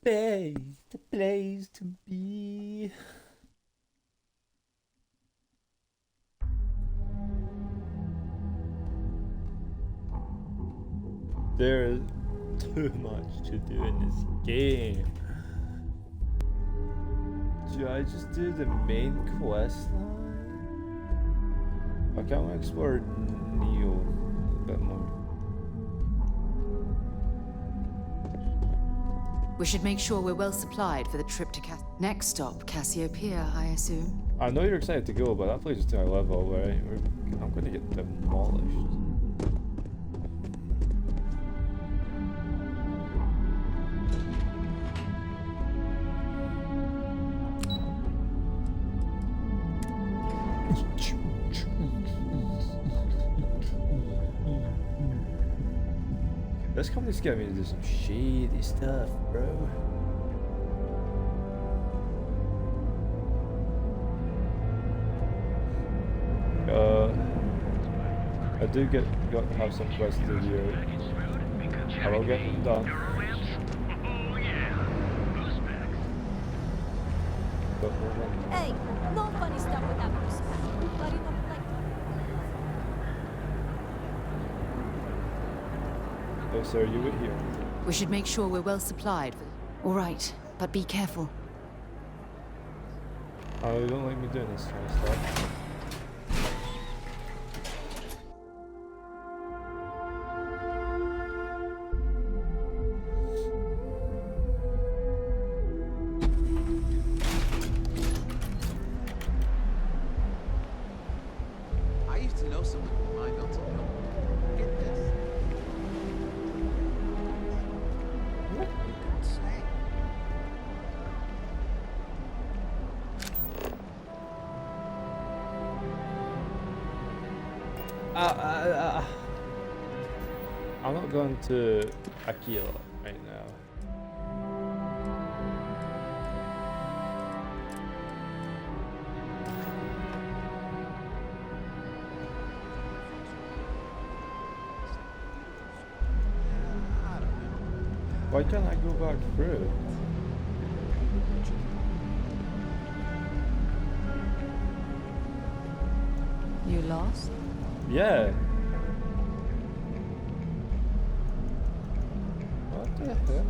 the place to be. There is too much to do in this game. Do I just do the main quest line? Or can we explore Neo a bit more? We should make sure we're well supplied for the trip to next stop, Cassiopeia, I assume. I know you're excited to go, but that place is too high level, right? I'm gonna get demolished. This company's getting me to do some shady stuff, bro. I do got to have some quests to do. I will get them done. Hey, no funny stuff without respect. But enough like. Oh, sir, you were here. We should make sure we're well supplied. All right, but be careful. Oh, you don't like me doing this kind of stuff. I used to know someone who mined on some help. Get this. I'm not going to Aquila right now. Why can't I go back through? You lost? Yeah. What the hell?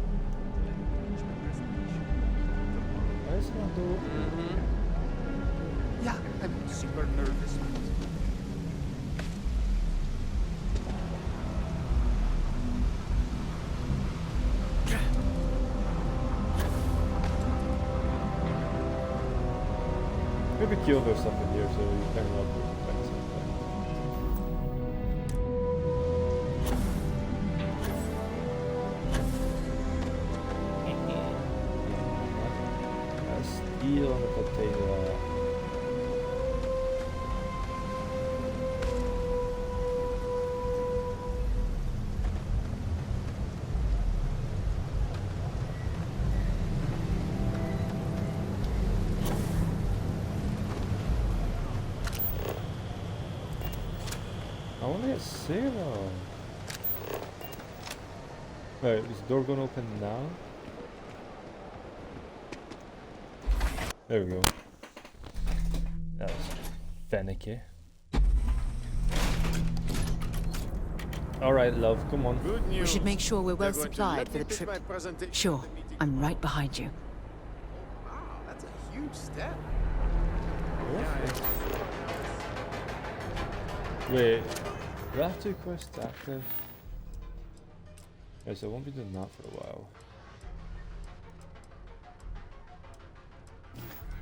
Why is it not doing? Yeah, I'm super nervous. Maybe kill there's stuff in here so you can help with find something. A steel and a potato. I want to get Sarah. Right, is the door going to open now? There we go. That was finicky. Alright, love, come on. Good news. We should make sure we're well They're going to supplied let for me the pick trip. my presentation Sure, at the meeting I'm tomorrow. right behind you. Wow, that's a huge step. Wait, do I have to quest active? Yes, I won't be doing that for a while.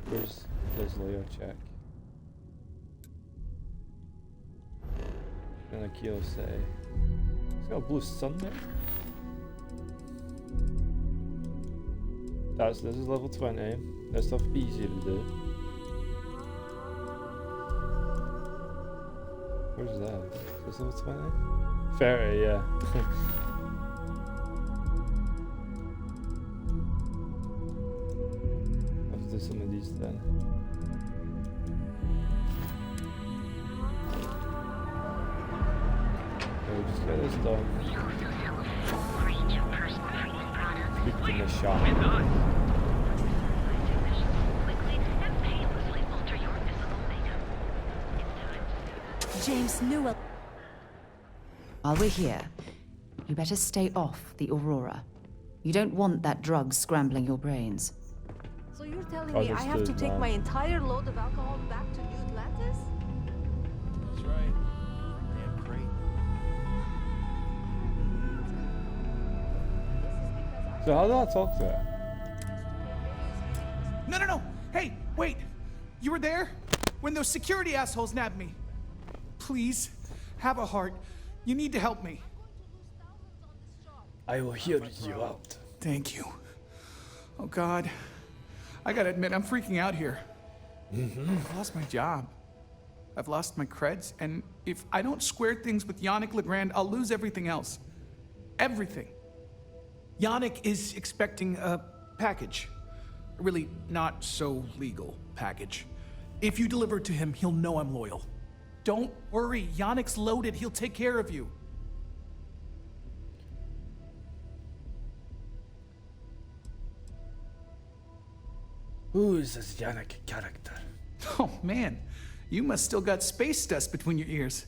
Where's this layer check? And a kilo say. It's got a blue sun there. This is level 20. That stuff easier to do. Where's that? Is this level 20? 30, yeah. Let's do some of these then. Okay, just get this done. Be taking a shot. James knew a... While we're here, you better stay off the Aurora. You don't want that drug scrambling your brains. So you're telling me I have to Understood, take Mom. my entire load of alcohol back to New Atlantis? That's right. Damn crate. So how do I talk to her? No. Hey, wait. You were there? When those security assholes nabbed me. Please, have a heart. You need to help me. I will hear you out. Thank you. Oh, God. I gotta admit, I'm freaking out here. I've lost my job. I've lost my creds, and if I don't square things with Yannick Legrand, I'll lose everything else. Everything. Yannick is expecting a package. A really not so legal package. If you deliver it to him, he'll know I'm loyal. Don't worry, Yannick's loaded. He'll take care of you. Who is this Yannick character? Oh man, you must still got space dust between your ears.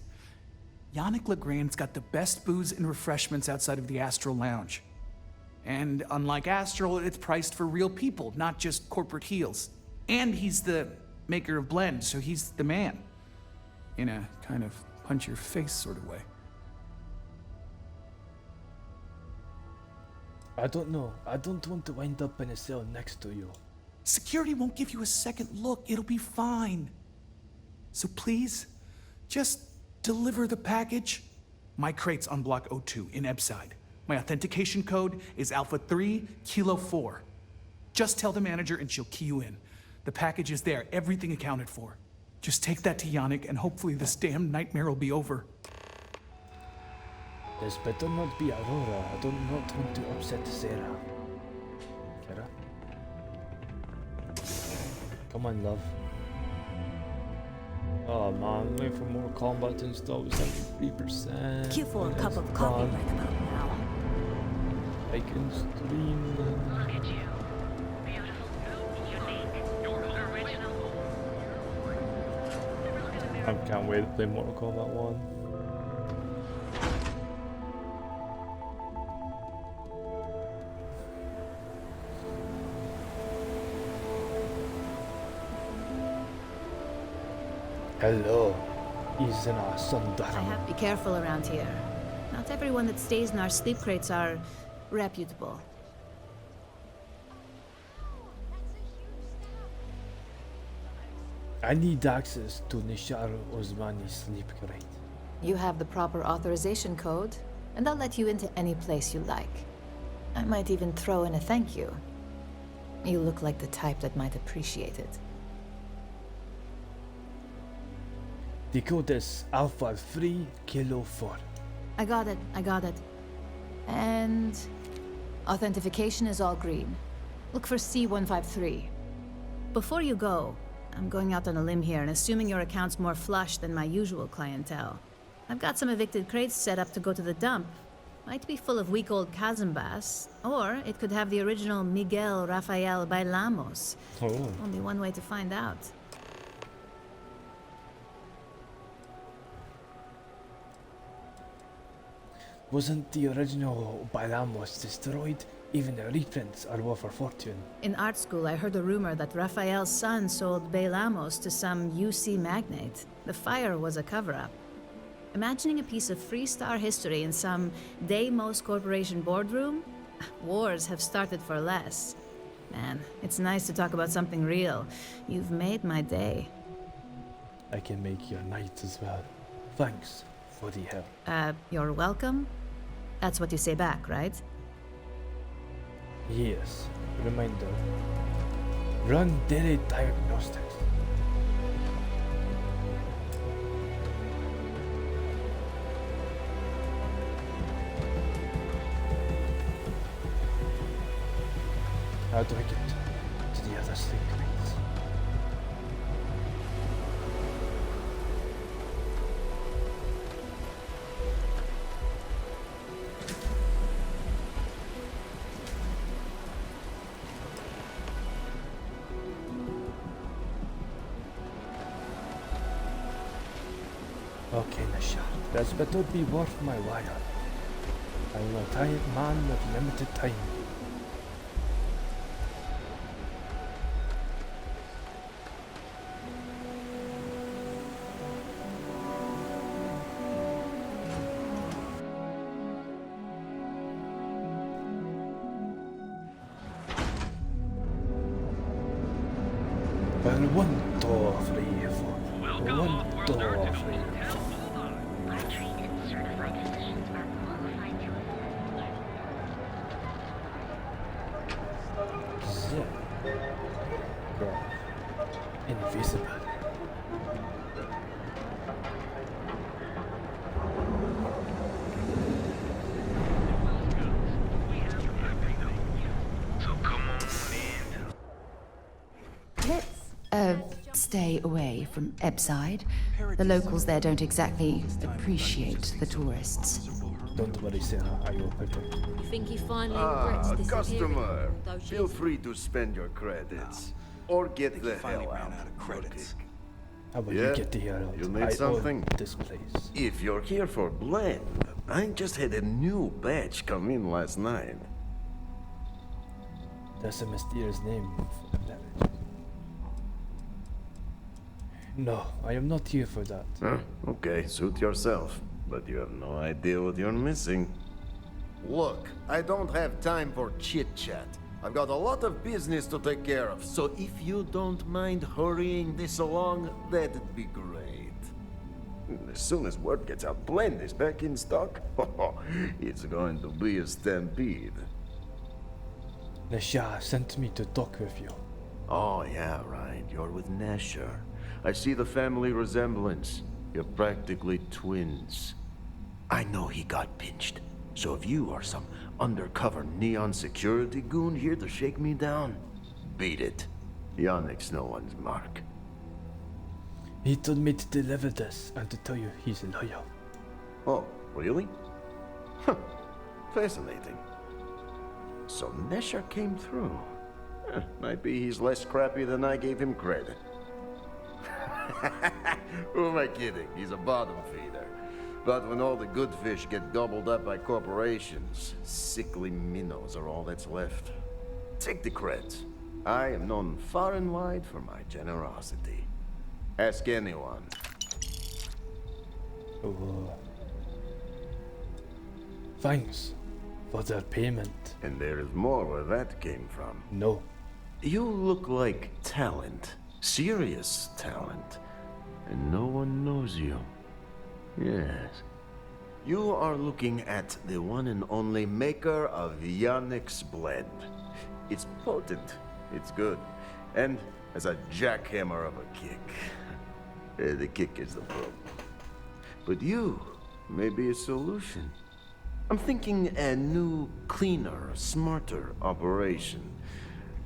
Yannick Legrand's got the best booze and refreshments outside of the Astral Lounge. And unlike Astral, it's priced for real people, not just corporate heels. And he's the maker of blend, so he's the man. In a kind of punch your face sort of way. I don't know. I don't want to wind up in a cell next to you. Security won't give you a second look. It'll be fine. So please, just deliver the package. My crate's on Block O2 in Ebside. My authentication code is Alpha 3 Kilo 4. Just tell the manager and she'll key you in. The package is there, everything accounted for. Just take that to Yannick and hopefully this damn nightmare will be over. This better not be Aurora. I do not want to upset Sarah. Sarah? Come on, love. Oh man, I'm waiting for more combat to install with 73%. Cue for a and cup it's of coffee done. right about now. I can stream. Look at you. Beautiful, unique, original. I can't wait to play Mortal Kombat 1. Hello, Izana Sundaram. Be careful around here. Not everyone that stays in our sleep crates are reputable. I need access to Nishar Osmani's sleep crate. You have the proper authorization code, and I'll let you into any place you like. I might even throw in a thank you. You look like the type that might appreciate it. The code is Alpha 3 Kilo 4. I got it. And authentication is all green. Look for C153. Before you go, I'm going out on a limb here and assuming your account's more flush than my usual clientele. I've got some evicted crates set up to go to the dump. Might be full of week-old Kazambas, or it could have the original Miguel Rafael Bailamos. Oh. Only one way to find out. Wasn't the original Bailamos destroyed? Even the reprints are worth a fortune. In art school, I heard a rumor that Rafael's son sold Bailamos to some UC magnate. The fire was a cover-up. Imagining a piece of Freestar history in some Deimos Corporation boardroom? Wars have started for less. Man, it's nice to talk about something real. You've made my day. I can make your night as well. Thanks for the help. You're welcome? That's what you say back, right? Yes. Reminder. Run daily diagnostics. How do I get to the other sleep crates? This better be worth my while. I'm a tired man with limited time. Well, one door free for one door free. Trained and certified physicians are qualified to Zip. Bro. Invisible. Stay away from Ebside. The locals there don't exactly appreciate the tourists. Don't worry, Sarah. I will put it. You think he finally regrets disappearing? Customer, all those feel years? free to spend your credits. Or get the finally hell ran out. out of credits. How about Yeah? you get the hell out? You need I something? own this place. If you're here for Blend, I just had a new batch come in last night. That's a mysterious name for the village. No, I am not here for that. Huh? Okay, suit yourself. But you have no idea what you're missing. Look, I don't have time for chit-chat. I've got a lot of business to take care of, so if you don't mind hurrying this along, that'd be great. As soon as word gets out, Blend is back in stock. It's going to be a stampede. The Shah sent me to talk with you. Oh, yeah, right. You're with Nasher. I see the family resemblance. You're practically twins. I know he got pinched. So if you are some undercover neon security goon here to shake me down, beat it. Yannick's no one's mark. He told me to deliver this and to tell you he's loyal. Oh, really? Huh. Fascinating. So Nesher came through. Might be he's less crappy than I gave him credit. Who am I kidding? He's a bottom feeder. But when all the good fish get gobbled up by corporations, sickly minnows are all that's left. Take the creds. I am known far and wide for my generosity. Ask anyone. Oh. Thanks for their payment. And there is more where that came from. No. You look like talent. Serious talent. And no one knows you. Yes. You are looking at the one and only maker of Yannick's Blend. It's potent. It's good. And as a jackhammer of a kick. The kick is the problem. But you may be a solution. I'm thinking a new, cleaner, smarter operation.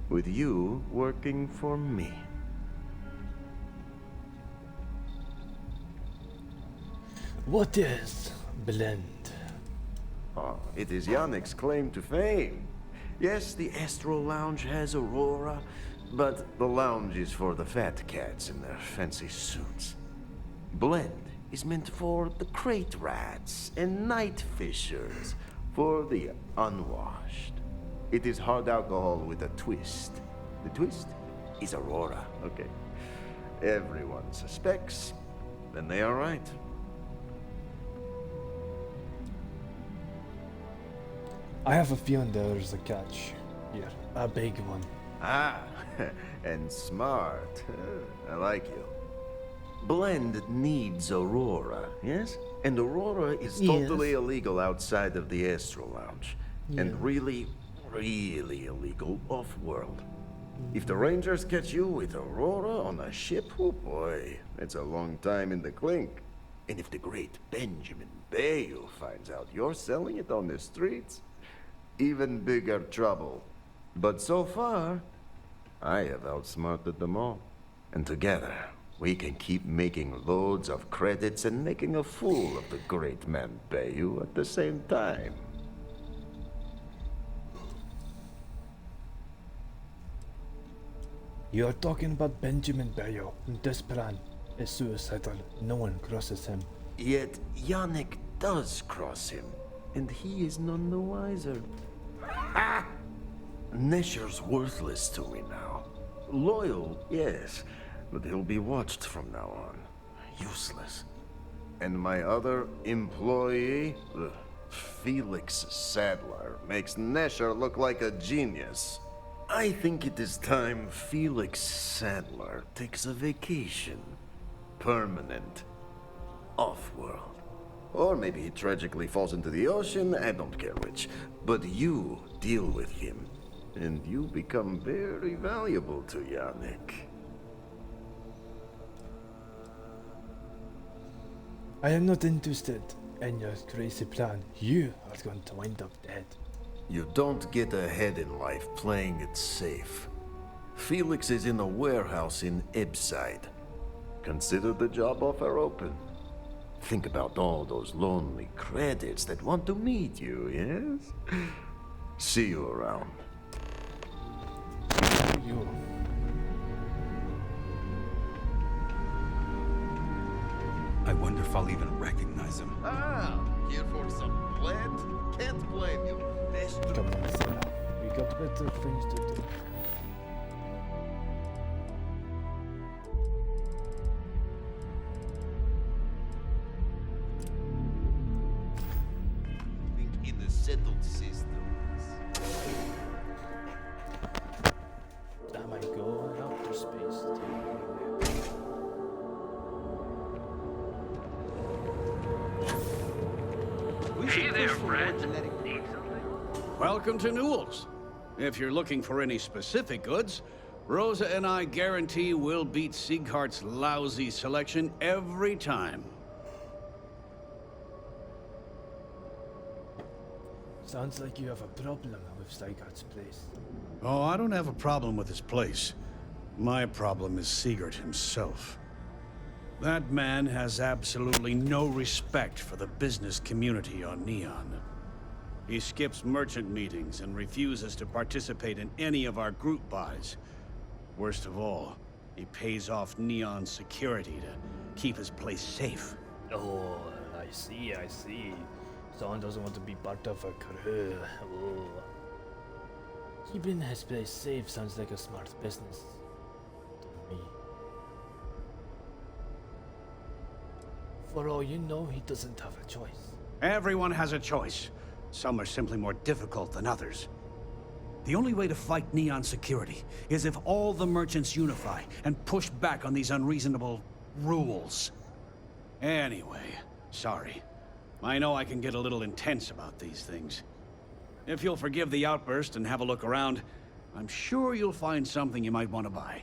With you working for me. What is Blend? Oh, it is Yannick's claim to fame. Yes, the Astro Lounge has Aurora, but the lounge is for the fat cats in their fancy suits. Blend is meant for the crate rats and night fishers, for the unwashed. It is hard alcohol with a twist. The twist is Aurora, okay? Everyone suspects, then they are right. I have a feeling there's a catch here. A big one. Ah, and smart. I like you. Blend needs Aurora, yes? And Aurora is totally illegal outside of the Astro Lounge. And really, really illegal off-world. If the Rangers catch you with Aurora on a ship, oh boy, it's a long time in the clink. And if the great Benjamin Bayou finds out you're selling it on the streets, even bigger trouble. But so far, I have outsmarted them all. And together, we can keep making loads of credits and making a fool of the great man Bayou at the same time. You are talking about Benjamin Bayou. This plan is suicidal. No one crosses him. Yet Yannick does cross him, and he is none the wiser. Ha! Nesher's worthless to me now. Loyal, yes, but he'll be watched from now on. Useless. And my other employee, Felix Sadler, makes Nesher look like a genius. I think it is time Felix Sadler takes a vacation. Permanent. Off-world. Or maybe he tragically falls into the ocean, I don't care which. But you deal with him, and you become very valuable to Yannick. I am not interested in your crazy plan. You are going to wind up dead. You don't get ahead in life playing it safe. Felix is in a warehouse in Ebside. Consider the job offer open. Think about all those lonely credits that want to meet you, yes? See you around. You. I wonder if I'll even recognize him. Ah, here for some blend? Can't blame you. Best Come on, Sarah. We got better things to do. in the settled systems. Am I going outer space? Hey there, friend. Welcome to Newell's. If you're looking for any specific goods, Rosa and I guarantee we'll beat Sieghart's lousy selection every time. Sounds like you have a problem with Seigart's place. Oh, I don't have a problem with his place. My problem is Siegert himself. That man has absolutely no respect for the business community on Neon. He skips merchant meetings and refuses to participate in any of our group buys. Worst of all, he pays off Neon security to keep his place safe. Oh, I see, I see. Someone doesn't want to be part of a crew. Oh. Keeping his place safe sounds like a smart business to me. For all you know, he doesn't have a choice. Everyone has a choice. Some are simply more difficult than others. The only way to fight Neon security is if all the merchants unify and push back on these unreasonable rules. Anyway, sorry. I know I can get a little intense about these things. If you'll forgive the outburst and have a look around, I'm sure you'll find something you might want to buy.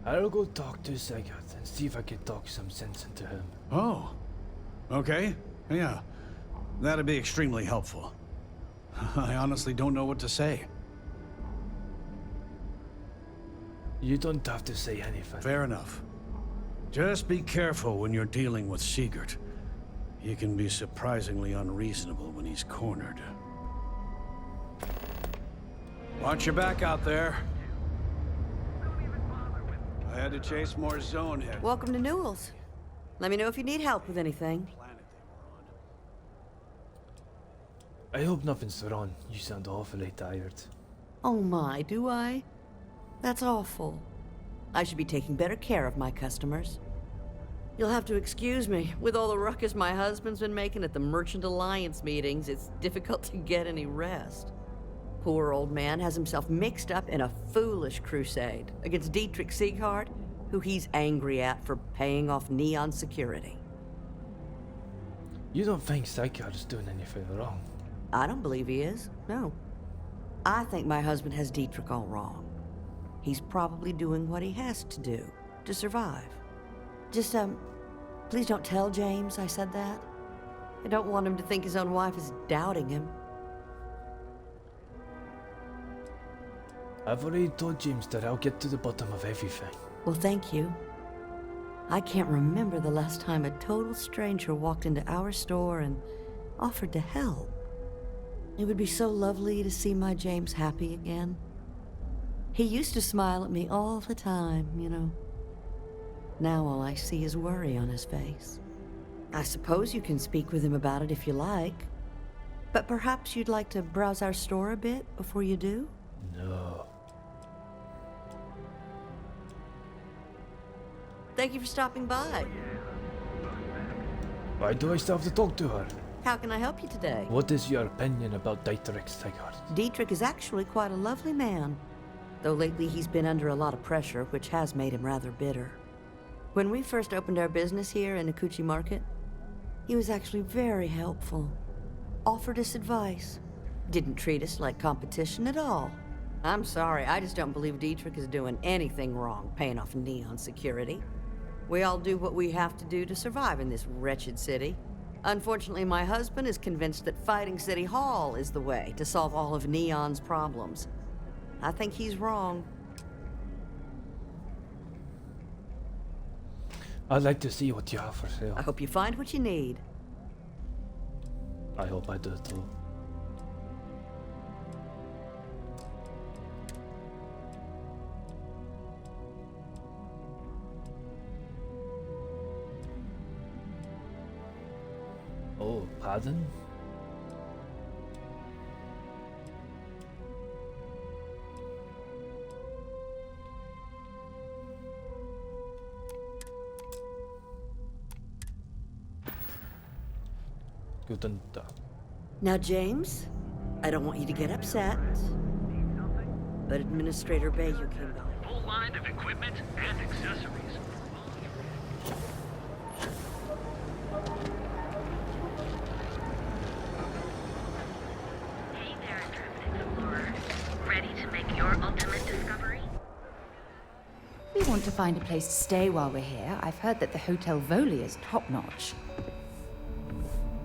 I'll go talk to Seigert and see if I can talk some sense into him. Oh. Okay. Yeah. That'd be extremely helpful. I honestly don't know what to say. You don't have to say anything. Fair enough. Just be careful when you're dealing with Siegert. He can be surprisingly unreasonable when he's cornered. Watch your back out there. I had to chase more zone heads. Welcome to Newell's. Let me know if you need help with anything. I hope nothing's wrong. You sound awfully tired. Oh my, do I? That's awful. I should be taking better care of my customers. You'll have to excuse me. With all the ruckus my husband's been making at the Merchant Alliance meetings, it's difficult to get any rest. Poor old man has himself mixed up in a foolish crusade against Dietrich Sieghart, who he's angry at for paying off Neon security. You don't think Seigart's doing anything wrong? I don't believe he is, no. I think my husband has Dietrich all wrong. He's probably doing what he has to do to survive. Just, please don't tell James I said that. I don't want him to think his own wife is doubting him. I've already told James that I'll get to the bottom of everything. Well, thank you. I can't remember the last time a total stranger walked into our store and offered to help. It would be so lovely to see my James happy again. He used to smile at me all the time, you know. Now all I see is worry on his face. I suppose you can speak with him about it if you like. But perhaps you'd like to browse our store a bit before you do? No. Thank you for stopping by. Why do I still have to talk to her? How can I help you today? What is your opinion about Dietrich Steighardt? Dietrich is actually quite a lovely man. Though lately he's been under a lot of pressure, which has made him rather bitter. When we first opened our business here in Akuchi Market, he was actually very helpful. Offered us advice. Didn't treat us like competition at all. I'm sorry, I just don't believe Dietrich is doing anything wrong paying off Neon security. We all do what we have to do to survive in this wretched city. Unfortunately, my husband is convinced that fighting City Hall is the way to solve all of Neon's problems. I think he's wrong. I'd like to see what you have for sale. I hope you find what you need. I hope I do too. Oh, pardon? Guten Tag. Now, James, I don't want you to get upset, but Administrator Bayou came by. Full line of equipment and accessories. Hey there, Intrepid Explorer. Ready to make your ultimate discovery? We want to find a place to stay while we're here. I've heard that the Hotel Voli is top-notch.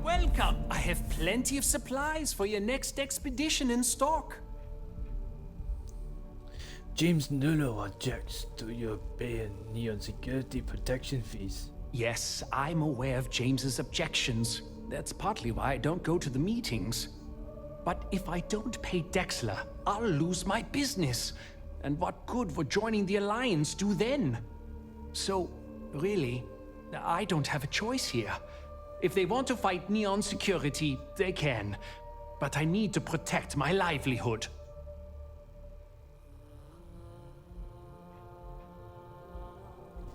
Welcome! I have plenty of supplies for your next expedition in stock. James Nulo objects to you paying Neon security protection fees. Yes, I'm aware of James's objections. That's partly why I don't go to the meetings. But if I don't pay Dexler, I'll lose my business. And what good would joining the Alliance do then? So, really, I don't have a choice here. If they want to fight Neon security, they can. But I need to protect my livelihood.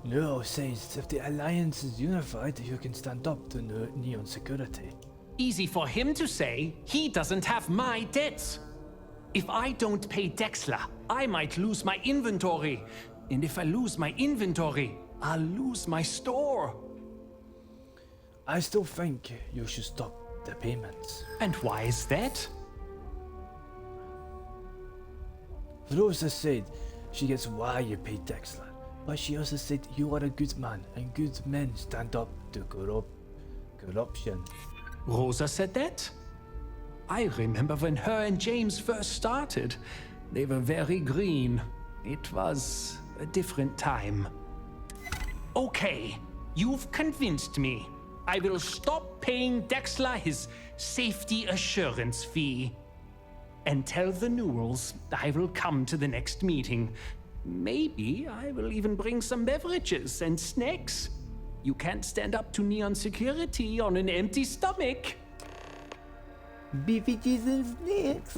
No says if the Alliance is unified, you can stand up to Neon security. Easy for him to say. He doesn't have my debts. If I don't pay Dexler, I might lose my inventory. And if I lose my inventory, I'll lose my store. I still think you should stop the payments. And why is that? Rosa said she gets why you paid Dexler, but she also said you are a good man and good men stand up to corruption. Rosa said that? I remember when her and James first started. They were very green. It was a different time. Okay, you've convinced me. I will stop paying Dexler his safety assurance fee. And tell the Newells I will come to the next meeting. Maybe I will even bring some beverages and snacks. You can't stand up to Neon security on an empty stomach. Beverages and snacks.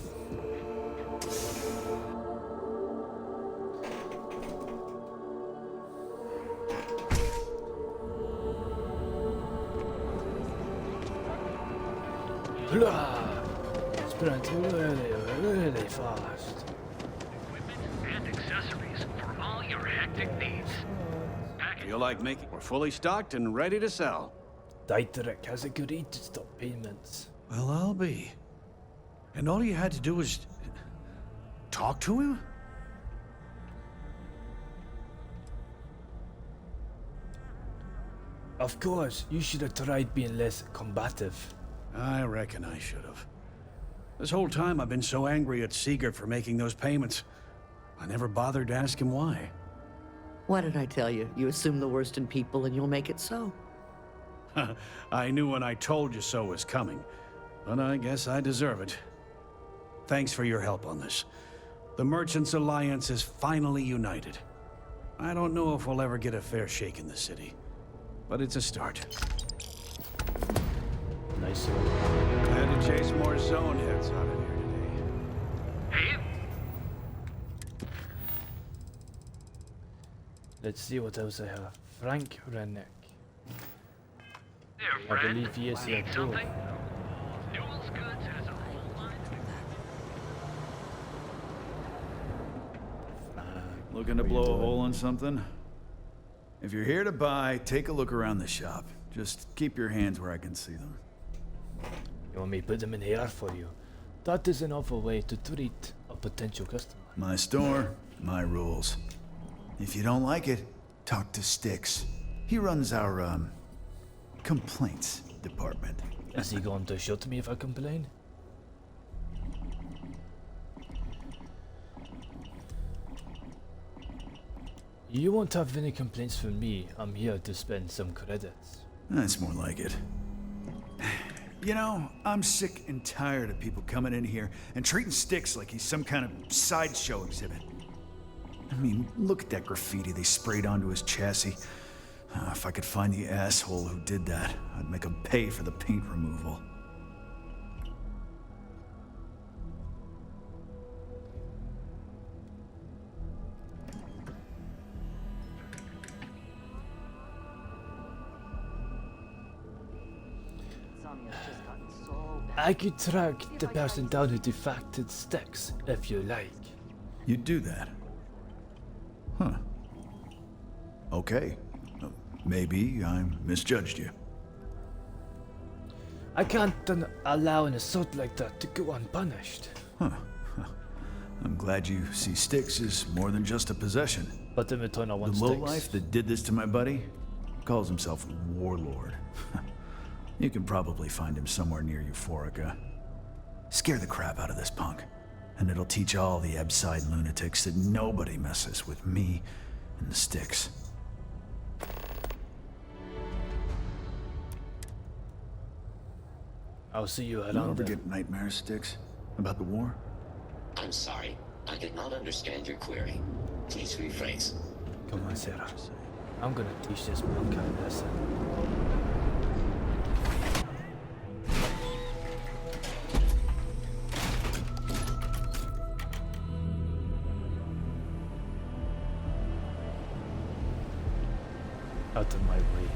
Sprint really fast. Equipment and accessories for all your hectic needs. Feel like we're fully stocked and ready to sell. Dietrich has agreed to stop payments. Well, I'll be. And all you had to do was talk to him? Of course, you should have tried being less combative. I reckon I should have. This whole time I've been so angry at Sigurd for making those payments. I never bothered to ask him why. What did I tell you? You assume the worst in people and you'll make it so. I knew when I told you so was coming, but I guess I deserve it. Thanks for your help on this. The Merchants Alliance is finally united. I don't know if we'll ever get a fair shake in the city, but it's a start. Nice. Glad to chase more zone heads out of here today. Hey, Let's see what else I have. Frank Rennick. there, I friend. believe he is Need here too. something? Newell's Goods has a whole line. Looking to blow a hole in something? If you're here to buy, take a look around the shop. Just keep your hands where I can see them. You want me to put them in here for you? That is an awful way to treat a potential customer. My store, my rules. If you don't like it, talk to Styx. He runs our, complaints department. Is he going to shoot me if I complain? You won't have any complaints from me. I'm here to spend some credits. That's more like it. You know, I'm sick and tired of people coming in here and treating Styx like he's some kind of sideshow exhibit. I mean, look at that graffiti they sprayed onto his chassis. If I could find the asshole who did that, I'd make him pay for the paint removal. I could track the person down who defacted Styx, if you like. You'd do that? Huh. Okay. Maybe I misjudged you. I can't allow an assault like that to go unpunished. Huh. I'm glad you see Styx as more than just a possession. But in return, I want The Styx. lowlife that did this to my buddy calls himself Warlord. You can probably find him somewhere near Euphorica. Scare the crap out of this punk, and it'll teach all the Ebside lunatics that nobody messes with me and the Styx. I'll see you You around ever there. get nightmares, Styx? About the war? I'm sorry. I did not understand your query. Please rephrase. Come on, Sarah. I'm gonna teach this punk a lesson. Out of my way.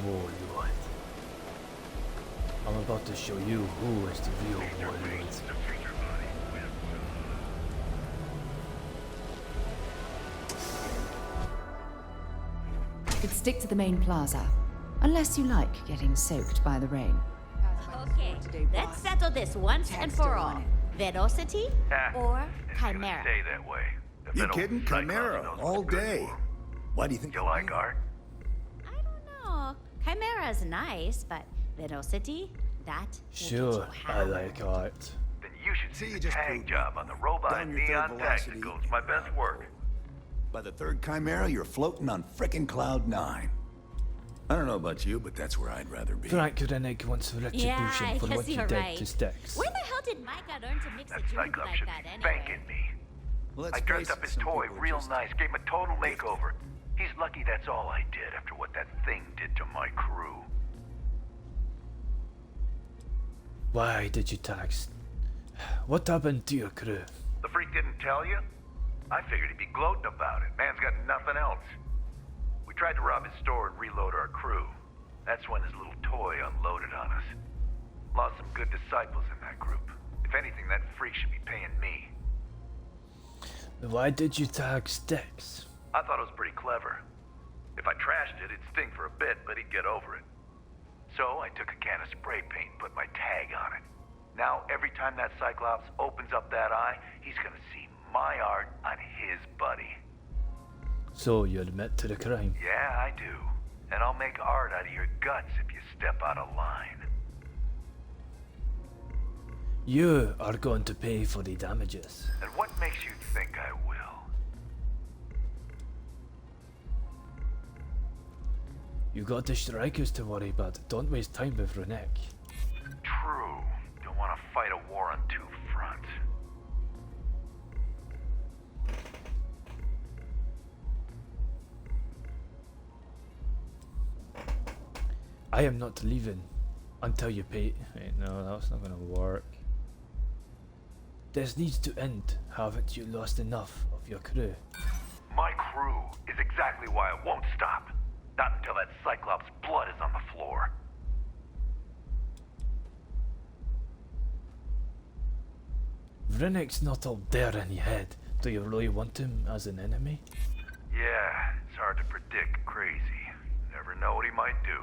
Warlord. I'm about to show you who is the real Warlord. You could stick to the main plaza, unless you like getting soaked by the rain. Okay, let's settle this once and for all. Velocity or Chimera? Stay that way. You kidding? Chimera, all day. Why do you think You like art? No, Chimera's nice, but Velocity, that Sure, I like art. Then you should see the tag job on the robot neon tacticals. My best work. By the third Chimera, you're floating on frickin' Cloud 9. I don't know about you, but that's where I'd rather be. Frank Rennick wants retribution Yeah, I for guess what he you're did right. to Styx. Where the hell did Micah learn to mix a drink Cyclops like should that be anyway? spanking me. Well, I dressed up his toy real nice, gave him a total makeover. He's lucky that's all I did after what that thing did to my crew. Why did you tax? What happened to your crew? The freak didn't tell you? I figured he'd be gloating about it. Man's got nothing else. We tried to rob his store and reload our crew. That's when his little toy unloaded on us. Lost some good disciples in that group. If anything, that freak should be paying me. Why did you tag Styx? I thought it was pretty clever. If I trashed it, it'd sting for a bit, but he'd get over it. So I took a can of spray paint and put my tag on it. Now, every time that Cyclops opens up that eye, he's gonna see my art on his buddy. So you admit to the crime? Yeah, I do. And I'll make art out of your guts if you step out of line. You are going to pay for the damages. And what makes you think I will? You got the strikers to worry about. Don't waste time with Renek. True. Don't want to fight a war on two fronts. I am not leaving until you pay. Wait, no, that's not gonna work. This needs to end. Haven't you lost enough of your crew? My crew is exactly why I won't stop. Not until that Cyclops' blood is on the floor. Vrenek's not all there in your head. Do you really want him as an enemy? Yeah, it's hard to predict crazy. Never know what he might do.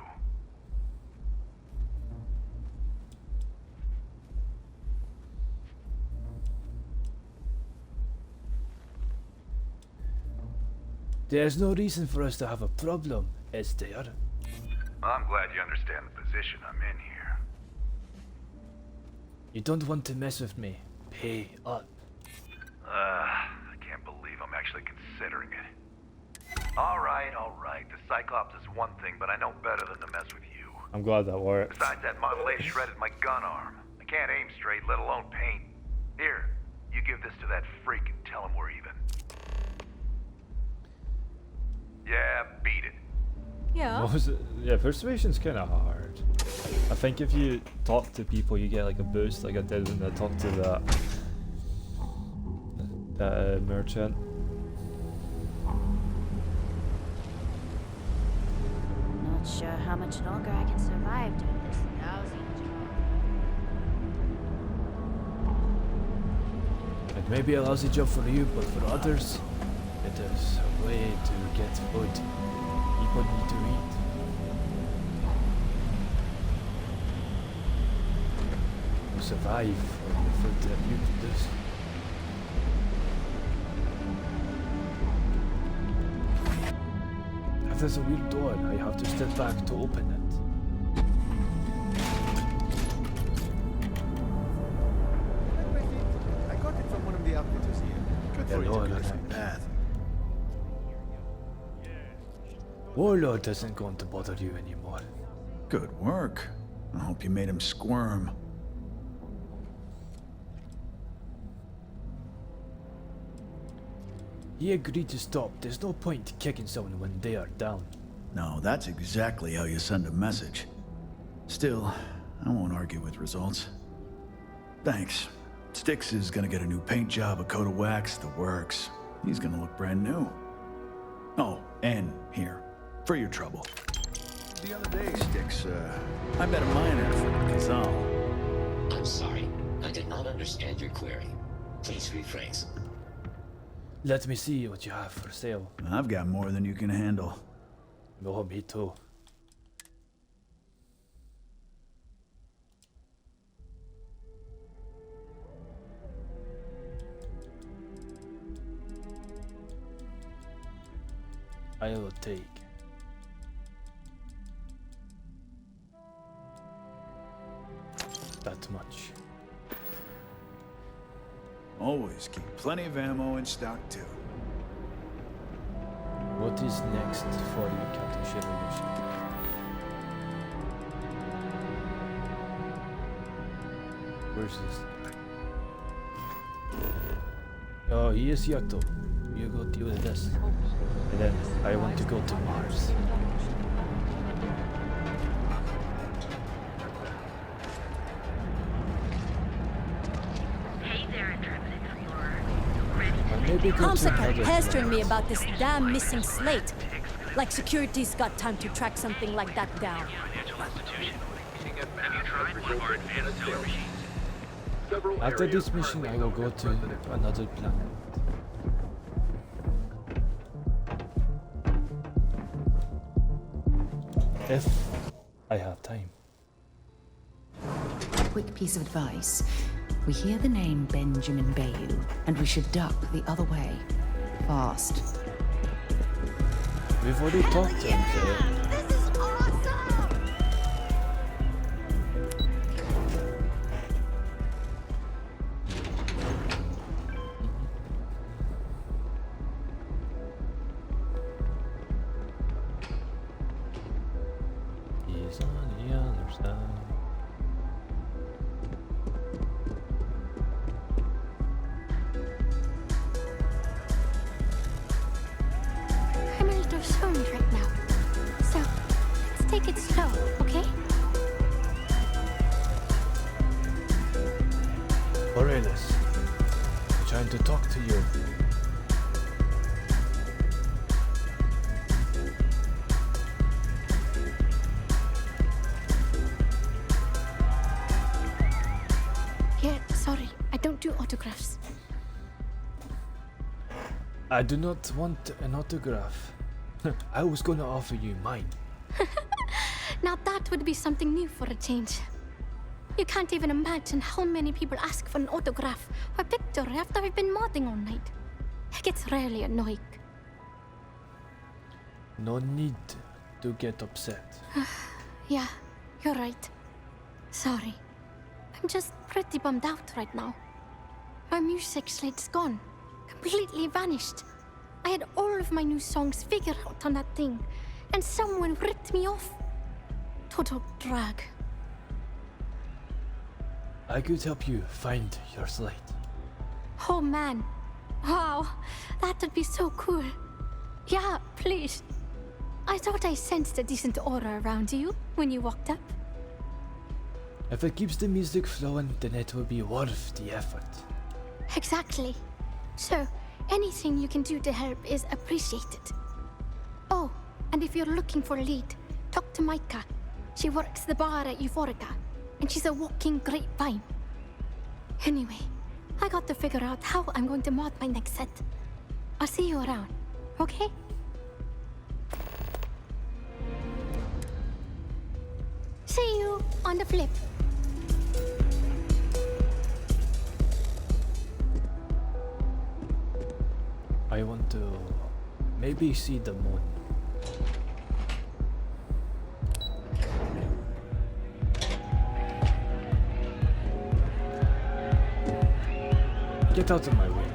There's no reason for us to have a problem, is there? I'm glad you understand the position I'm in here. You don't want to mess with me. Pay up. I can't believe I'm actually considering it. Alright. The Cyclops is one thing, but I know better than to mess with you. I'm glad that works. Besides, that Model A shredded my gun arm. I can't aim straight, let alone paint. Here, you give this to that freak and tell him we're even. Yeah, beat it. Yeah. What was it? Yeah, persuasion's kind of hard. I think if you talk to people, you get like a boost, like I did when I talked to that merchant. Not sure how much longer I can survive doing this lousy job. It may be a lousy job for you, but for others, it is a way to get food. People need to eat. To survive on the food that you produce. If there's a weird door, I have to step back to open it. I got it from one of the outfitters here. Good for you Hello, to go Renek. from that. Warlord isn't going to bother you anymore. Good work. I hope you made him squirm. He agreed to stop. There's no point kicking someone when they are down. No, that's exactly how you send a message. Still, I won't argue with results. Thanks. Styx is gonna get a new paint job, a coat of wax, the works. He's gonna look brand new. Oh, and here, for your trouble. The other day, Styx, I met a miner from Kazal. I'm sorry. I did not understand your query. Please rephrase. Let me see what you have for sale. I've got more than you can handle. No, me too. I will take. That much. Always keep plenty of ammo in stock, too. What is next for you, Captain Shirayoshi? Where's this guy? Oh, he is Yato. You go deal with this. And then I want to go to Mars. Hey there, intrepid explorer. Maybe go to Comsec another pestering me planet. about this damn missing slate. Like security's got time to track something like that down. After this mission, I will go to another planet. If I have time. Quick piece of advice. We hear the name Benjamin Bayou, and we should duck the other way. Fast. We've already talked to him, so... This is awesome! take it slow, okay? Aurelius, I'm trying to talk to you. Yeah, sorry, I don't do autographs. I do not want an autograph. I was going to offer you mine. Now that would be something new for a change. You can't even imagine how many people ask for an autograph or picture after I've been modding all night. It gets really annoying. No need to get upset. Yeah, you're right. Sorry. I'm just pretty bummed out right now. My music slate's gone. Completely vanished. I had all of my new songs figured out on that thing, and someone ripped me off. Total drag. I could help you find your slate. Oh man. Wow, that would be so cool. Yeah, please. I thought I sensed a decent aura around you when you walked up. If it keeps the music flowing, then it will be worth the effort. Exactly. So, anything you can do to help is appreciated. Oh, and if you're looking for a lead, talk to Micah. She works the bar at Euphorica, and she's a walking grapevine. Anyway, I got to figure out how I'm going to mod my next set. I'll see you around, okay? See you on the flip. I want to maybe see the moon. Get out of my way.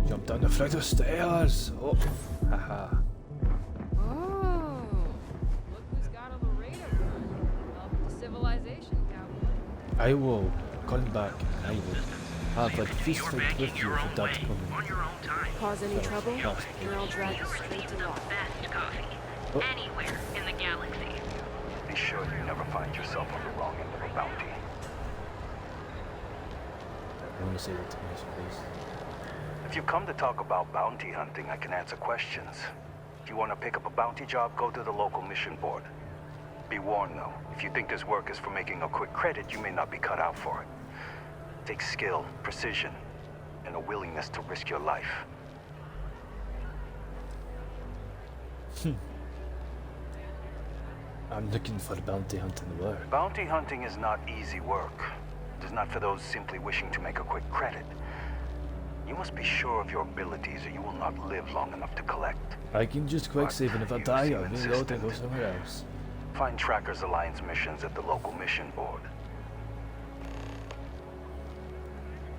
Jump down the flight of stairs. Oh, haha. I will come back and I will have a feast fight with you for that coming. Cause any trouble? You're all dragged straight to law. Oh. Anywhere in the galaxy. Be sure you never find yourself on the wrong end of a bounty. I want to say that to my face. If you've come to talk about bounty hunting, I can answer questions. If you want to pick up a bounty job, go to the local mission board. Be warned though, if you think this work is for making a quick credit, you may not be cut out for it. It takes skill, precision, and a willingness to risk your life. I'm looking for bounty hunting work. Bounty hunting is not easy work. It is not for those simply wishing to make a quick credit. You must be sure of your abilities or you will not live long enough to collect. I can just quick save and if I die, I'll reload and go somewhere else. Find Tracker's Alliance missions at the local mission board.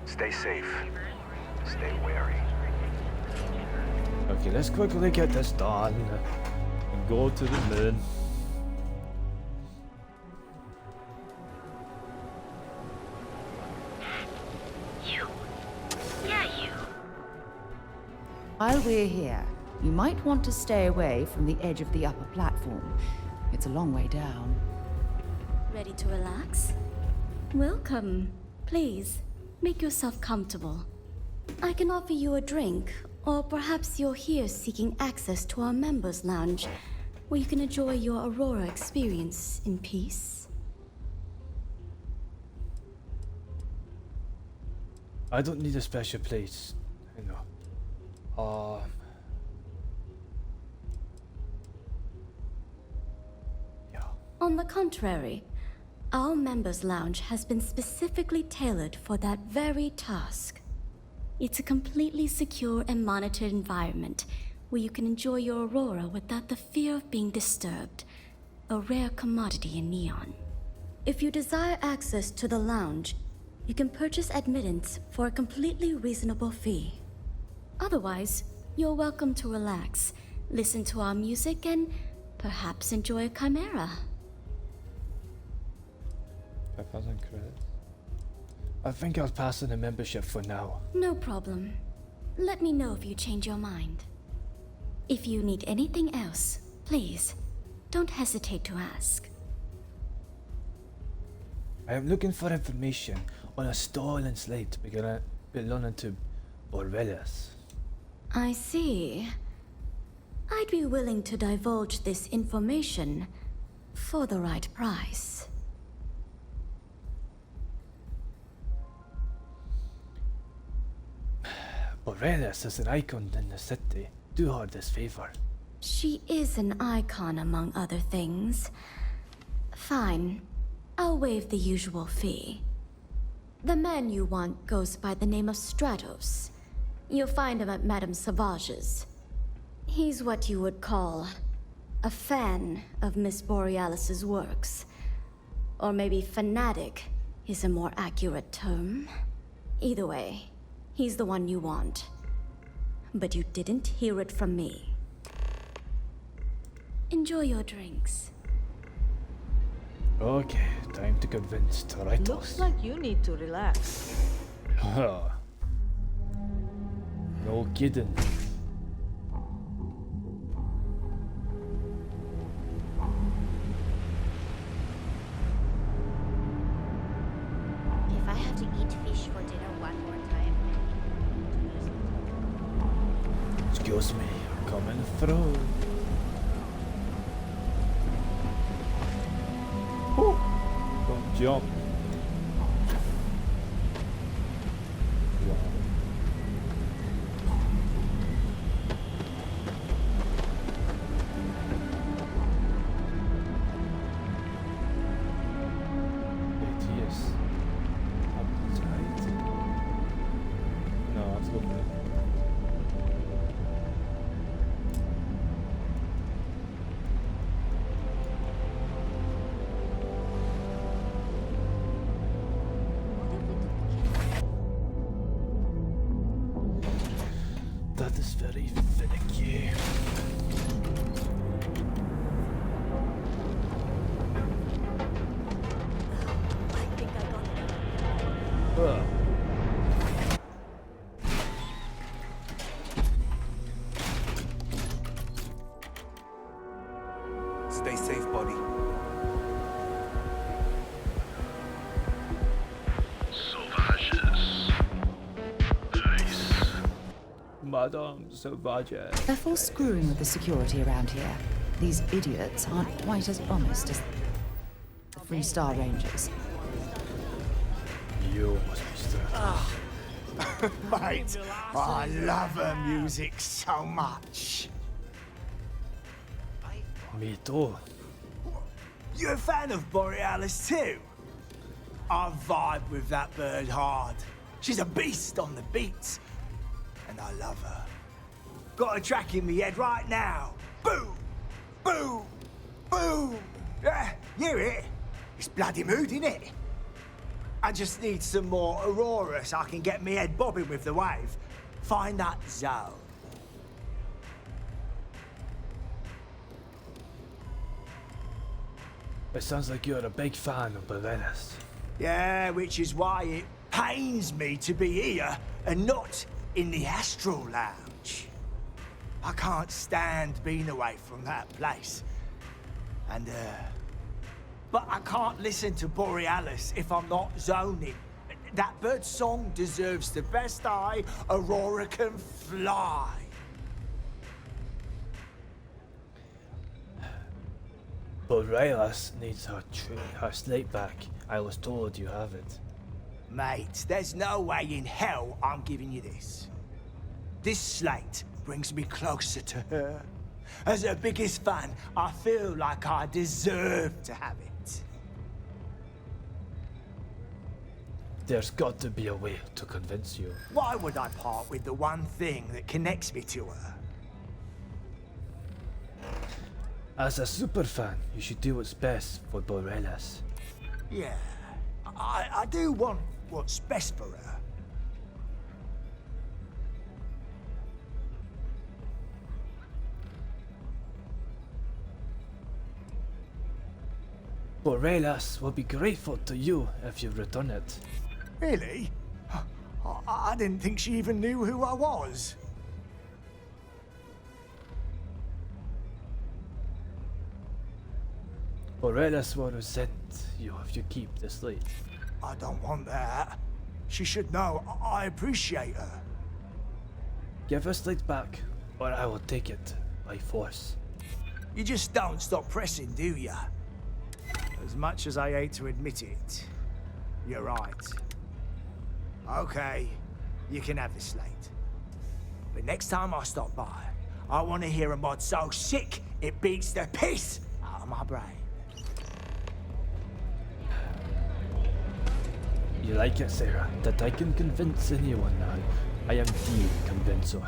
Stay safe. Stay wary. Okay, let's quickly get this done and go to the moon. You. Yeah, you. While we're here, you might want to stay away from the edge of the upper platform. It's a long way down. Ready to relax? Welcome. Please, make yourself comfortable. I can offer you a drink, or perhaps you're here seeking access to our members' lounge, where you can enjoy your Aurora experience in peace. I don't need a special place, you know. On the contrary, our members' lounge has been specifically tailored for that very task. It's a completely secure and monitored environment where you can enjoy your Aurora without the fear of being disturbed, a rare commodity in Neon. If you desire access to the lounge, you can purchase admittance for a completely reasonable fee. Otherwise, you're welcome to relax, listen to our music, and perhaps enjoy a chimera. 5,000 credits. I think I'll pass on the membership for now. No problem. Let me know if you change your mind. If you need anything else, please, don't hesitate to ask. I am looking for information on a stolen slate belonging to Borvellas. I see. I'd be willing to divulge this information for the right price. Borvellas is an icon in the city. Do her this favor. She is an icon among other things. Fine. I'll waive the usual fee. The man you want goes by the name of Stratos. You'll find him at Madame Sauvage's. He's what you would call a fan of Miss Borealis's works. Or maybe fanatic is a more accurate term. Either way, he's the one you want. But you didn't hear it from me. Enjoy your drinks. Okay, time to convince Toritos. Looks like you need to relax. No kidding. If I have to eat fish for dinner one more time, Excuse me, coming through. Don't jump. Wow. ATS. Upside. No, that's good. That is very finicky. Stay safe, buddy. Sauvages. Nice. Madame Sauvage. Careful screwing with the security around here. These idiots aren't quite as honest as the Freestar Rangers. You must be starting. Mate, I love her music so much. Me too. You're a fan of Borealis too? I vibe with that bird hard. She's a beast on the beats. And I love her. Got a track in me head right now. Boom! Boom! Boom! Yeah, hear it? It's bloody mood, innit? I just need some more Aurora so I can get me head bobbing with the wave. Find that zone. It sounds like you're a big fan of Borvellas. Yeah, which is why it pains me to be here and not in the Astral Lounge. I can't stand being away from that place. And, but I can't listen to Borealis if I'm not zoning. That bird's song deserves the best eye Aurora can fly. Borvellas needs her slate back. I was told you have it. Mate, there's no way in hell I'm giving you this. This slate brings me closer to her. As her biggest fan, I feel like I deserve to have it. There's got to be a way to convince you. Why would I part with the one thing that connects me to her? As a super fan, you should do what's best for Borvellas. Yeah, I do want what's best for her. Borealis will be grateful to you if you return it. Really? I didn't think she even knew who I was. Borealis will resent you if you keep the slate. I don't want that. She should know I appreciate her. Give her slate back, or I will take it by force. You just don't stop pressing, do ya? As much as I hate to admit it, you're right. Okay, you can have the slate. But next time I stop by, I want to hear a mod so sick it beats the piss out of my brain. You like it, Sarah, that I can convince anyone now. I am the convincer.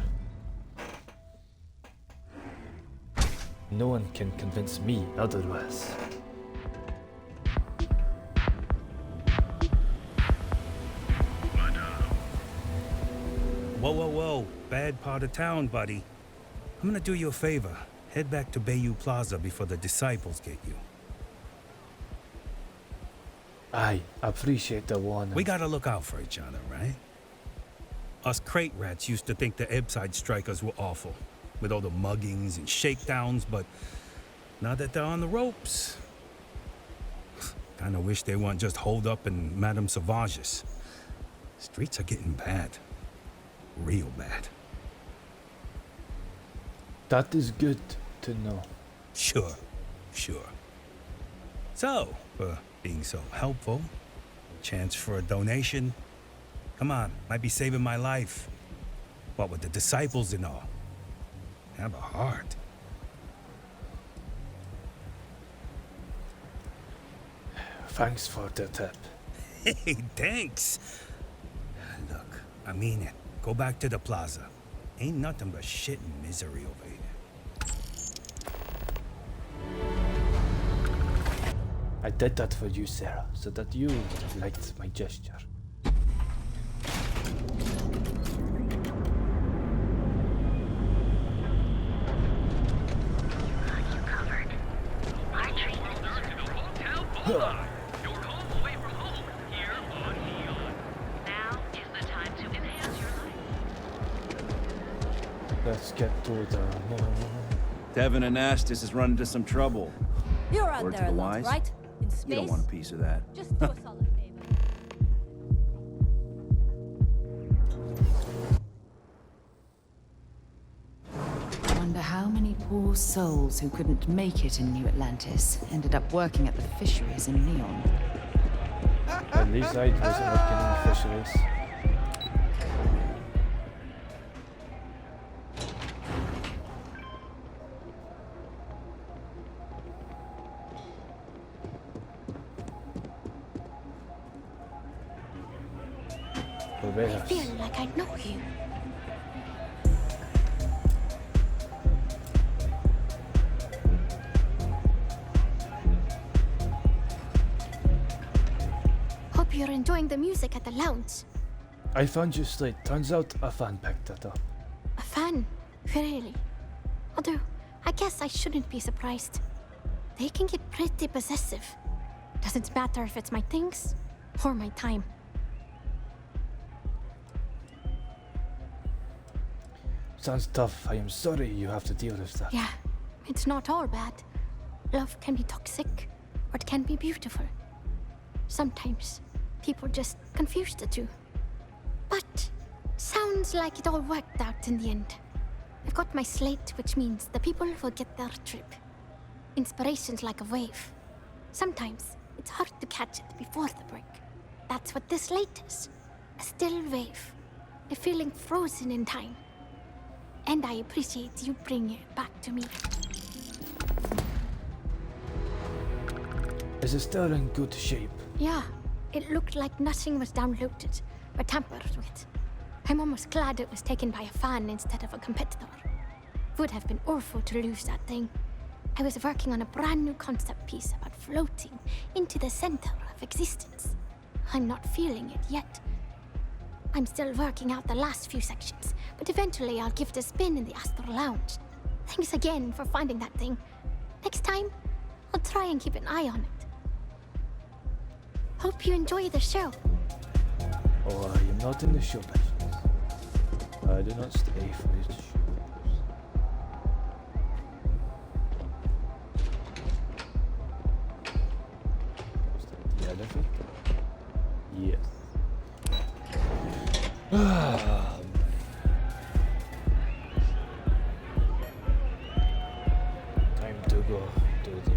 No one can convince me otherwise. Whoa, whoa, whoa. Bad part of town, buddy. I'm gonna do you a favor. Head back to Bayou Plaza before the disciples get you. I appreciate the warning. We gotta look out for each other, right? Us crate rats used to think the Ebbside strikers were awful, with all the muggings and shakedowns, but now that they're on the ropes, kinda wish they weren't just holed up in Madame Sauvage's. Streets are getting bad. Real bad. That is good to know. Sure, sure. So, for being so helpful, chance for a donation. Come on, might be saving my life. What with the disciples and all. Have a heart. Thanks for the tip. Hey, thanks. Look, I mean it. Go back to the plaza. Ain't nothing but shit and misery over here. I did that for you, Sarah, so that you would have liked my gesture. You're home away from home, here on Neon. Now is the time to enhance your life. Let's get to the... Devin and Astis is running into some trouble. You're out Word there to the alone, wise. right? In space? You don't want a piece of that. Just do a solid favor. I wonder how many poor souls who couldn't make it in New Atlantis ended up working at the fisheries in Neon. At least I wasn't working in the fisheries. I feel like I know you. Hope you're enjoying the music at the lounge. I found your slate. Turns out a fan picked it up. A fan? Really? Although, I guess I shouldn't be surprised. They can get pretty possessive. Doesn't matter if it's my things or my time. Sounds tough. I am sorry you have to deal with that. Yeah, it's not all bad. Love can be toxic, or it can be beautiful. Sometimes, people just confuse the two. But, sounds like it all worked out in the end. I've got my slate, which means the people will get their trip. Inspiration's like a wave. Sometimes, it's hard to catch it before the break. That's what this slate is. A still wave. A feeling frozen in time. And I appreciate you bringing it back to me. Is it still in good shape? Yeah, it looked like nothing was downloaded or tampered with. I'm almost glad it was taken by a fan instead of a competitor. Would have been awful to lose that thing. I was working on a brand new concept piece about floating into the center of existence. I'm not feeling it yet. I'm still working out the last few sections, but eventually I'll give it a spin in the Astral Lounge. Thanks again for finding that thing. Next time, I'll try and keep an eye on it. Hope you enjoy the show. Oh, I am not in the show business. I do not stay for his shows. Was that the elevator? Yes. Time to go to the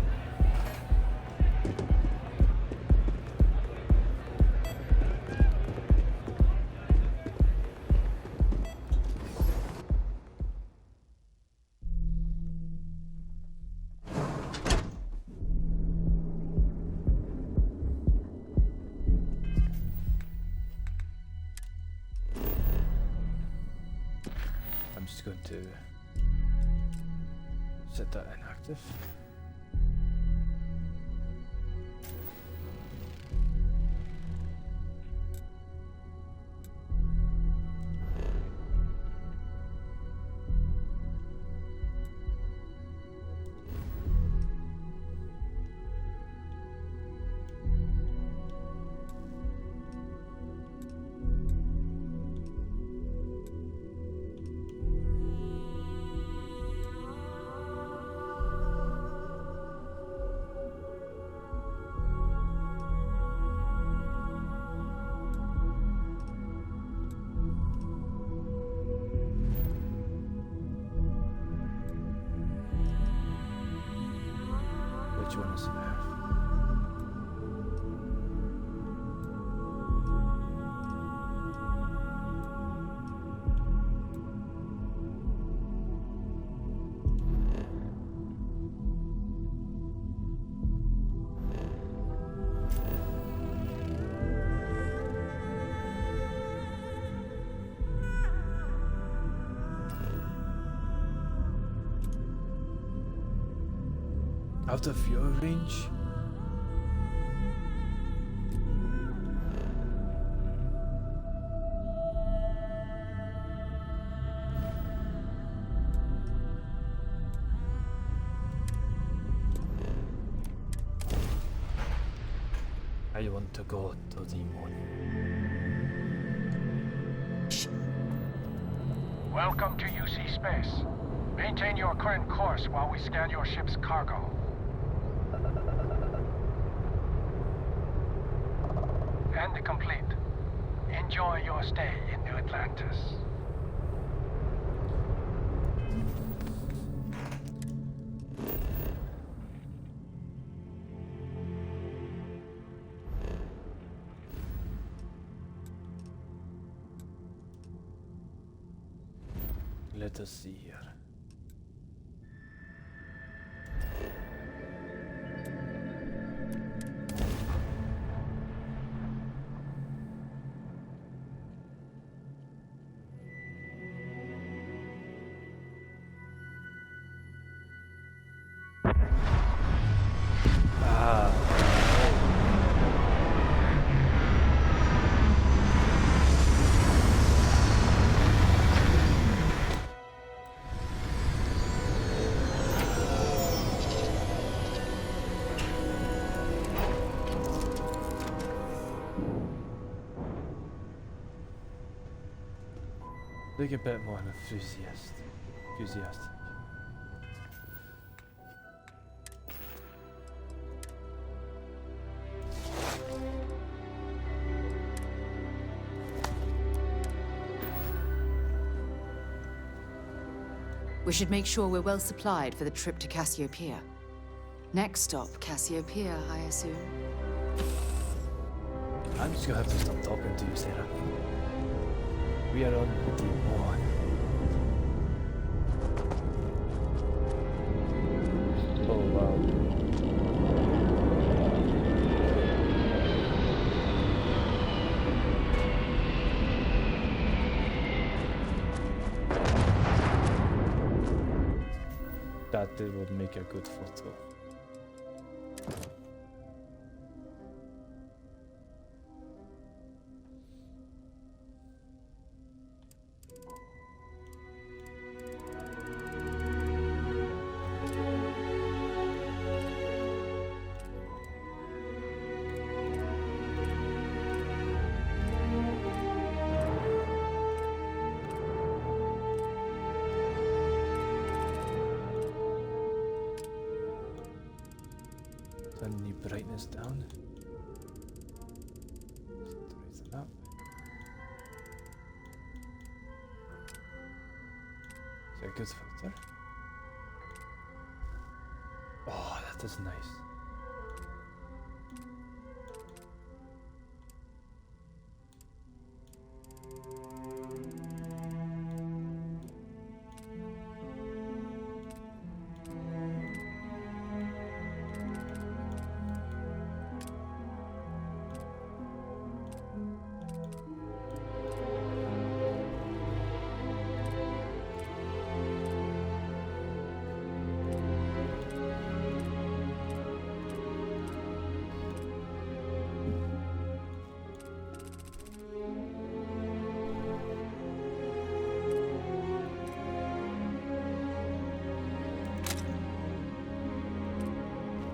I'm just going to set that inactive. Which one is left? Out of your range? I want to go to the moon. Welcome to UC Space. Maintain your current course while we scan your ship's cargo. And complete. Enjoy your stay in New Atlantis. Let us see here. Look a bit more enthusiastic. We should make sure we're well supplied for the trip to Cassiopeia. Next stop, Cassiopeia, I assume. I'm just gonna have to stop talking to you, Sarah. We are on the one. Oh wow. That would make a good photo. turn the brightness down. Raise it up. Is that a good filter? Oh, that is nice.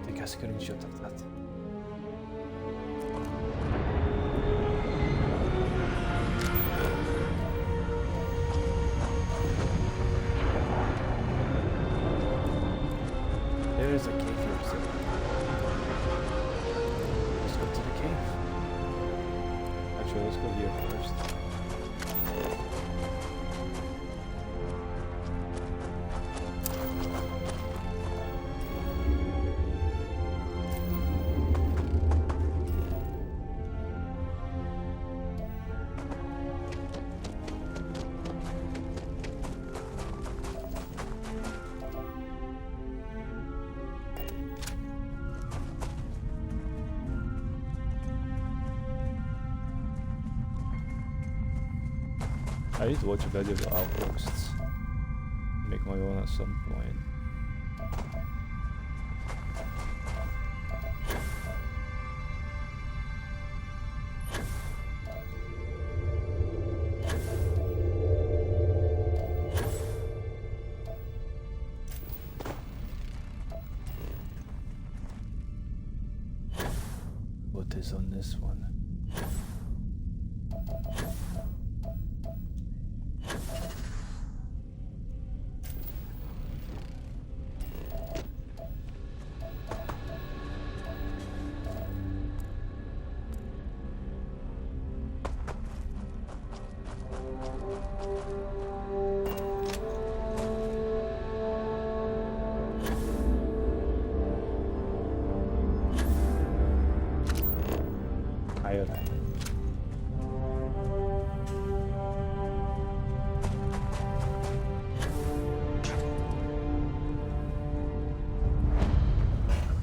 Take a screenshot of that. There is a cave here, so let's go to the cave. Actually, let's go here first. I need to watch a video of outposts. Make my own at some point. What is on this one?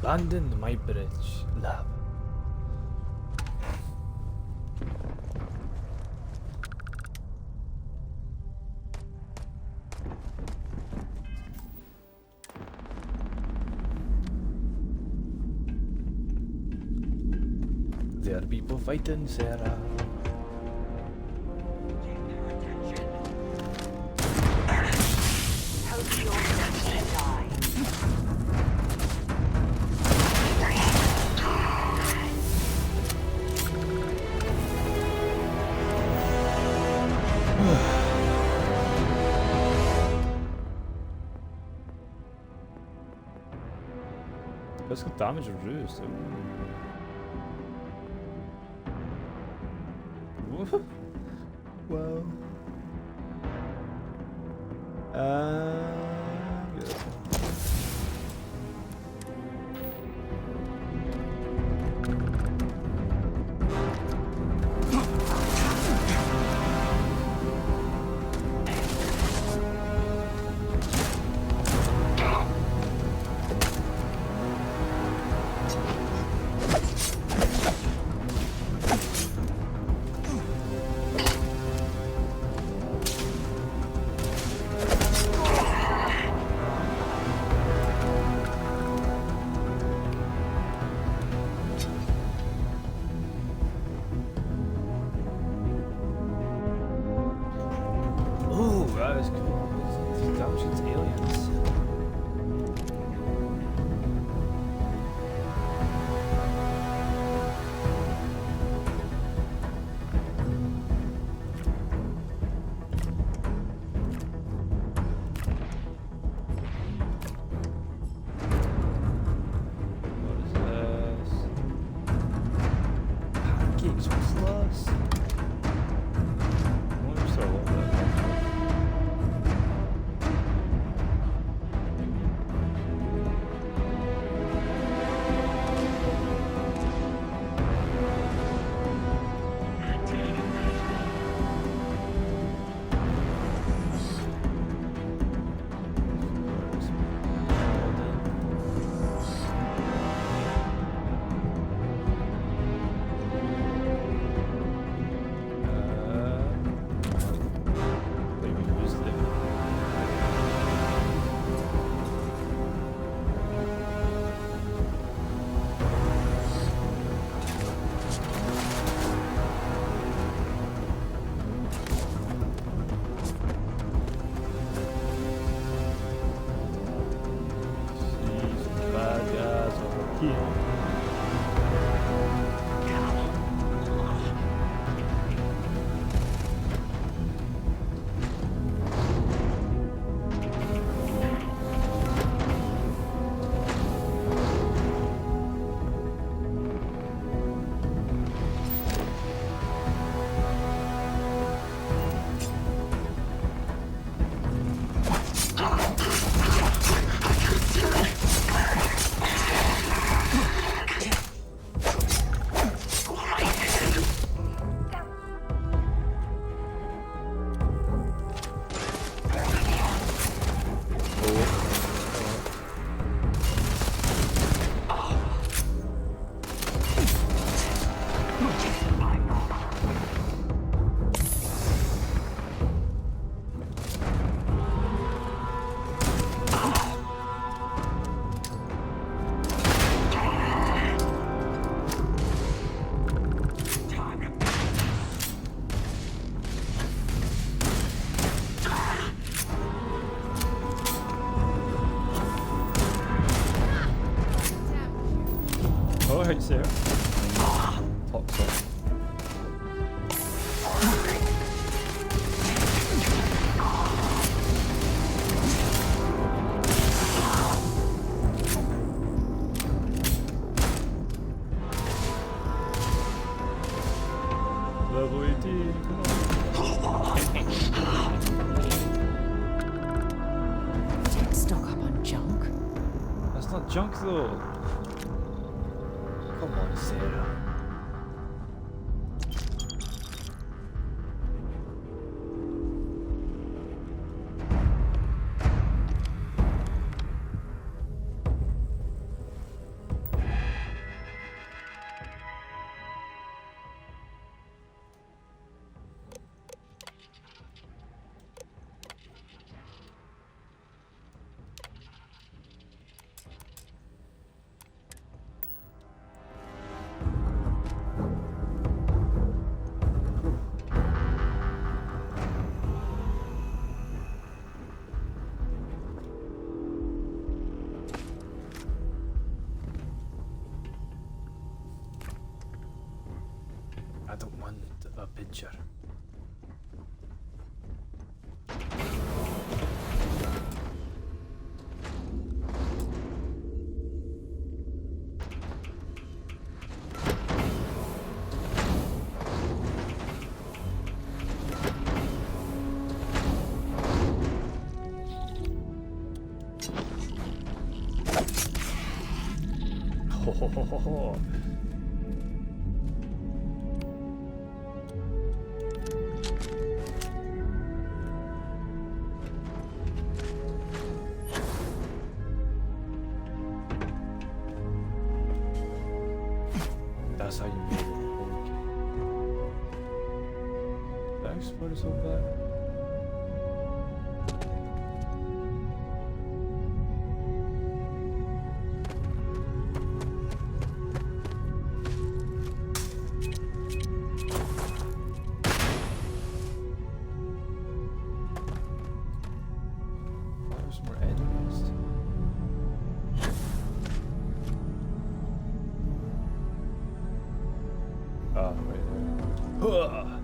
Abandoned my bridge, love. There are people fighting, Sarah. Let's get damage reduced. Well. Beautiful. That is cool. That shoots aliens. What is that? key. Oh, right there. Pops up. Level 18, come on. Don't stock up on junk. That's not junk though. Come on, Sarah. I don't want a picture. Ho ho ho ho ho. That's how you made it. Okay. Thanks for the so bad. There's more enemies. Ah, right there.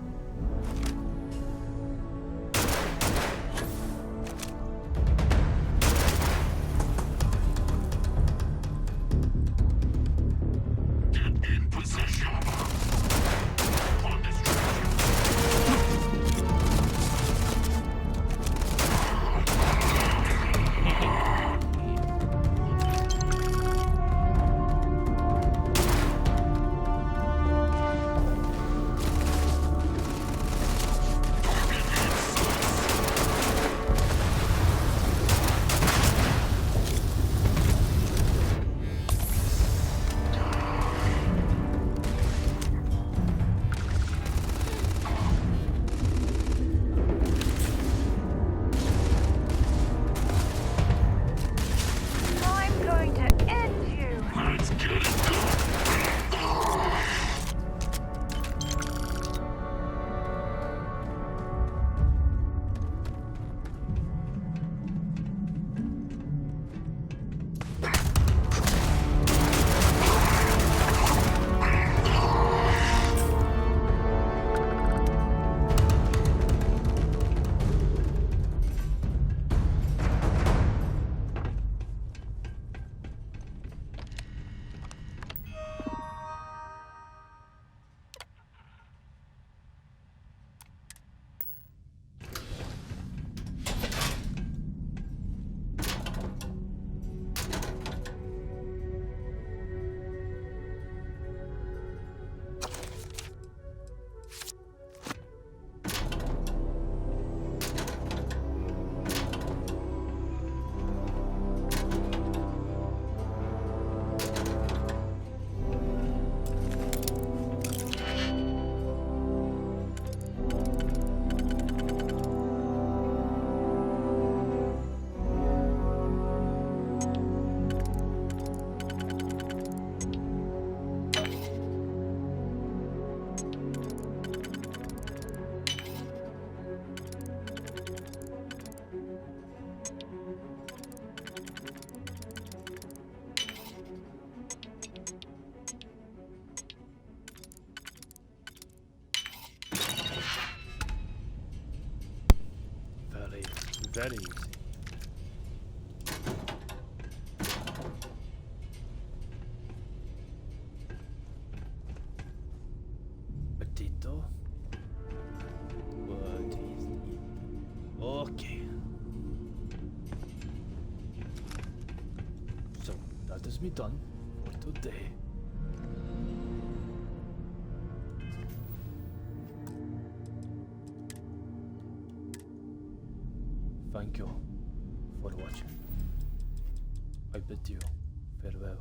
very easy. Potato. What is it? Okay. So that is me done for today. Thank you for watching. I bid you farewell.